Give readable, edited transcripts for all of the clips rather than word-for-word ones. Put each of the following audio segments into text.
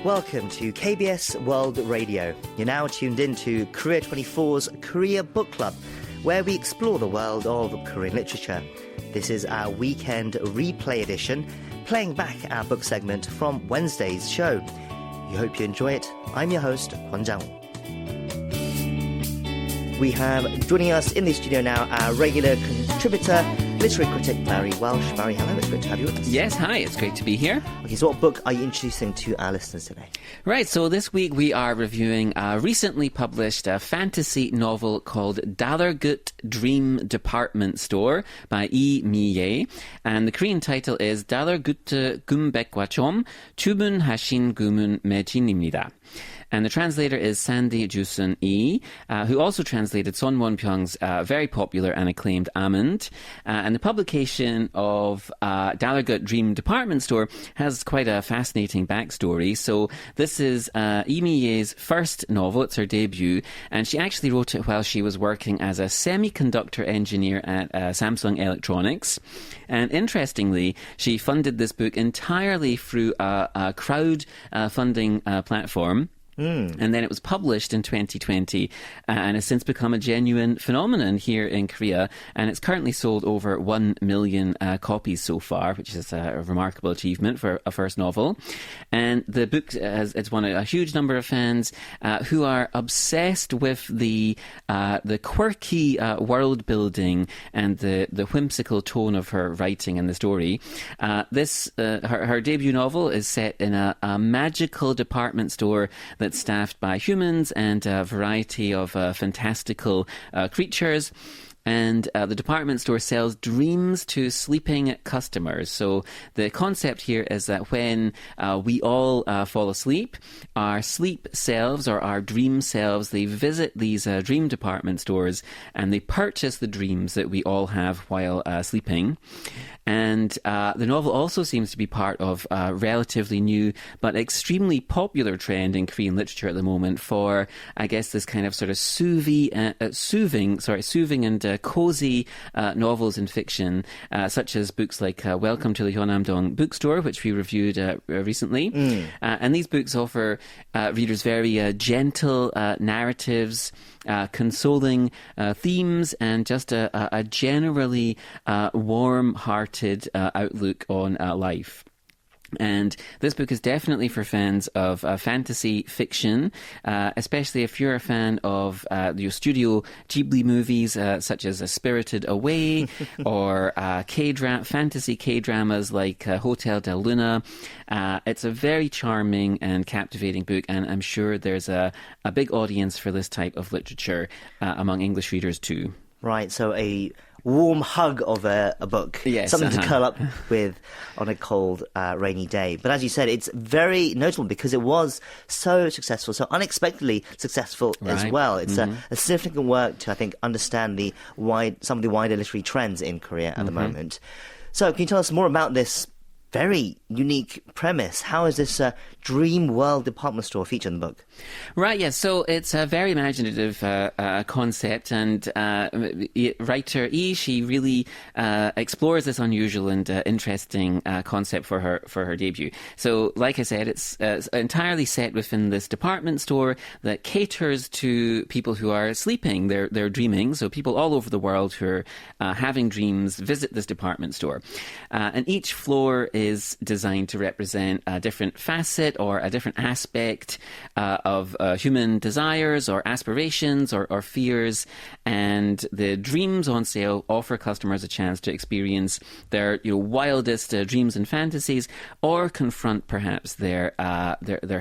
Welcome to KBS World Radio. You're now tuned in to Korea24's Korea Book Club, where we explore the world of Korean literature. This is our weekend replay edition, playing back our book segment from Wednesday's show. We hope you enjoy it. I'm your host, Kwon Jang-woo. We have joining us in the studio now our regular contributor, literary critic Barry Welsh. Barry, hello, it's great to have you with us. Yes, hi, it's great to be here. Okay, so what book are you introducing to our listeners today? Right, so this week we are reviewing a recently published fantasy novel called Dallergut Dream Department Store by Lee Mi-ye. And the Korean title is Dallergut 꿈백과점 주문하신 꿈은 매진입니다. And the translator is Sandy Jusun Lee, who also translated Son Won-pyung's very popular and acclaimed Almond. And the publication of Dallergut Dream Department Store has quite a fascinating backstory. So this is Lee Mi-ye's first novel. It's her debut. And she actually wrote it while she was working as a semiconductor engineer at Samsung Electronics. And interestingly, she funded this book entirely through a crowd funding platform. And then it was published in 2020 and has since become a genuine phenomenon here in Korea. And it's currently sold over 1 million copies so far, which is a remarkable achievement for a first novel. And the book it's won a huge number of fans who are obsessed with the quirky world building and the whimsical tone of her writing and the story. Her debut novel is set in a magical department store that's staffed by humans and a variety of fantastical creatures. And the department store sells dreams to sleeping customers. So the concept here is that when we all fall asleep, our sleep selves or our dream selves, they visit these dream department stores and they purchase the dreams that we all have while sleeping. And the novel also seems to be part of a relatively new but extremely popular trend in Korean literature at the moment for, I guess, this kind of sort of soothing and cozy novels and fiction, such as books like Welcome to the Hyeonam-dong Bookstore, which we reviewed recently. And these books offer readers very gentle narratives, consoling themes, and just a generally warm-hearted outlook on life. And this book is definitely for fans of fantasy fiction, especially if you're a fan of your Studio Ghibli movies such as Spirited Away or fantasy K-dramas like Hotel del Luna. It's a very charming and captivating book, and I'm sure there's a big audience for this type of literature among English readers too. Right, so a warm hug of a book. Yes, something to curl up with on a cold, rainy day. But as you said, it's very notable because it was so successful, so unexpectedly successful as well. It's a significant work to, I think, understand some of the wider literary trends in Korea at the moment. So can you tell us more about this very unique premise? How is this dream world department store featured in the book? Right, yes. So it's a very imaginative concept, and writer Yi, she really explores this unusual and interesting concept for her debut. So, like I said, it's entirely set within this department store that caters to people who are sleeping, they're dreaming. So people all over the world who are having dreams visit this department store. And each floor is designed to represent a different facet or a different aspect of human desires or aspirations or fears. And the dreams on sale offer customers a chance to experience their wildest dreams and fantasies, or confront perhaps their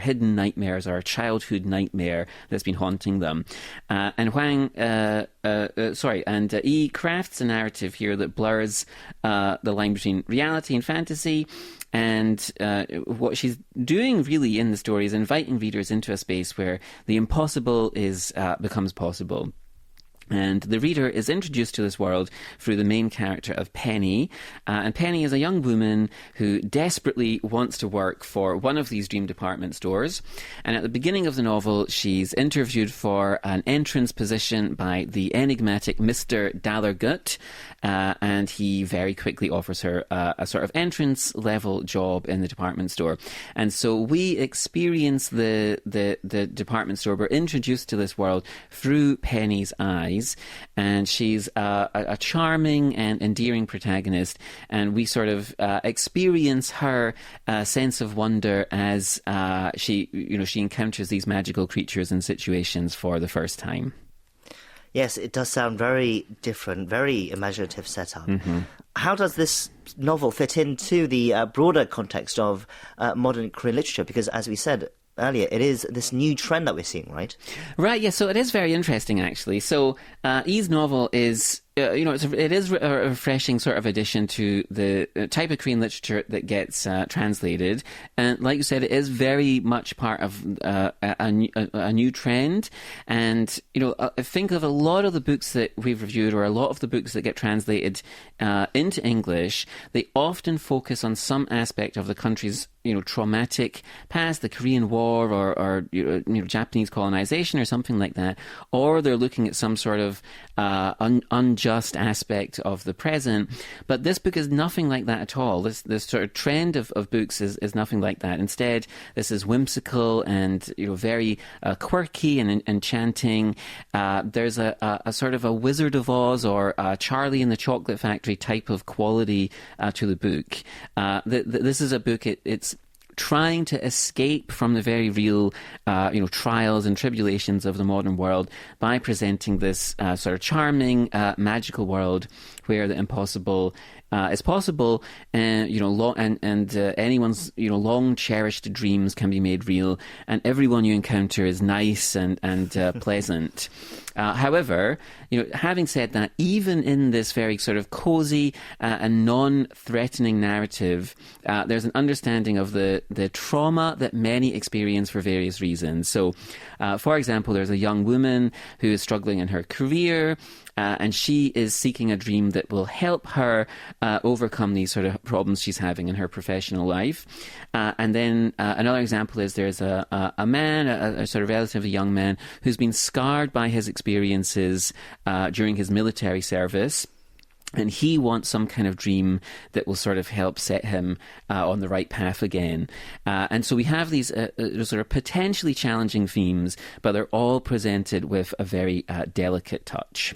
hidden nightmares or a childhood nightmare that's been haunting them. And Yi crafts a narrative here that blurs the line between reality and fantasy. And what she's doing really in the story is inviting readers into a space where the impossible becomes possible. And the reader is introduced to this world through the main character of Penny. And Penny is a young woman who desperately wants to work for one of these dream department stores. And at the beginning of the novel, she's interviewed for an entrance position by the enigmatic Mr. Dallergut. And he very quickly offers her a sort of entrance-level job in the department store. And so we experience the department store. We're introduced to this world through Penny's eyes. And she's a charming and endearing protagonist, and we sort of experience her sense of wonder as she encounters these magical creatures and situations for the first time. Yes, it does sound very different, very imaginative setup. How does this novel fit into the broader context of modern Korean literature? Because, as we said earlier, it is this new trend that we're seeing, right? Right, yeah, so it is very interesting, actually. So E's novel is, it is a refreshing sort of addition to the type of Korean literature that gets translated. And like you said, it is very much part of a new trend. And, think of a lot of the books that we've reviewed, or a lot of the books that get translated into English, they often focus on some aspect of the country's traumatic past, the Korean War, or Japanese colonization, or something like that, or they're looking at some sort of unjust aspect of the present. But this book is nothing like that at all. This sort of trend of books is nothing like that. Instead, this is whimsical and very quirky and enchanting. There's a sort of a Wizard of Oz or Charlie and the Chocolate Factory type of quality to the book. This is a book. It's trying to escape from the very real, trials and tribulations of the modern world by presenting this sort of charming, magical world where the impossible is possible, and anyone's long cherished dreams can be made real, and everyone you encounter is nice and pleasant. However, having said that, even in this very sort of cozy and non-threatening narrative, there's an understanding of the trauma that many experience for various reasons. So, for example, there's a young woman who is struggling in her career, and she is seeking a dream that will help her overcome these sort of problems she's having in her professional life. And then another example is there's a man, a sort of relatively young man, who's been scarred by his experiences during his military service. And he wants some kind of dream that will sort of help set him on the right path again. And so we have these sort of potentially challenging themes, but they're all presented with a very delicate touch.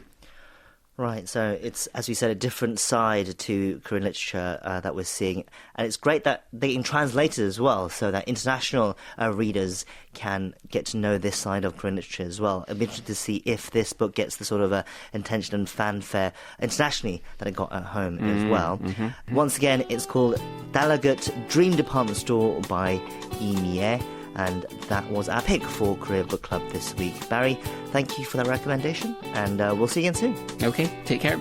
Right, so it's, as we said, a different side to Korean literature that we're seeing. And it's great that they can translate it as well, so that international readers can get to know this side of Korean literature as well. I'm interested to see if this book gets the sort of attention and fanfare internationally that it got at home as well. Once again, it's called Dallergut Dream Department Store by Lee Mi-ae. And that was our pick for Korea Book Club this week. Barry, thank you for that recommendation, and we'll see you again soon. Okay, take care.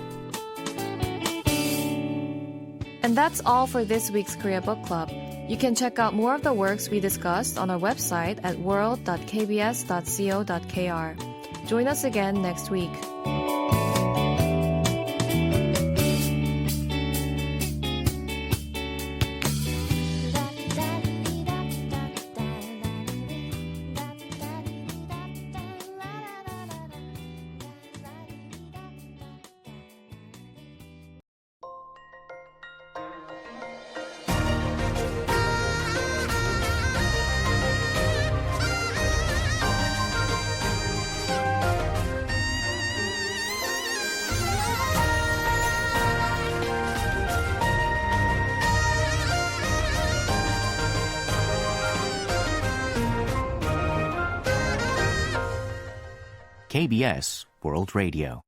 And that's all for this week's Korea Book Club. You can check out more of the works we discussed on our website at world.kbs.co.kr. Join us again next week. KBS World Radio.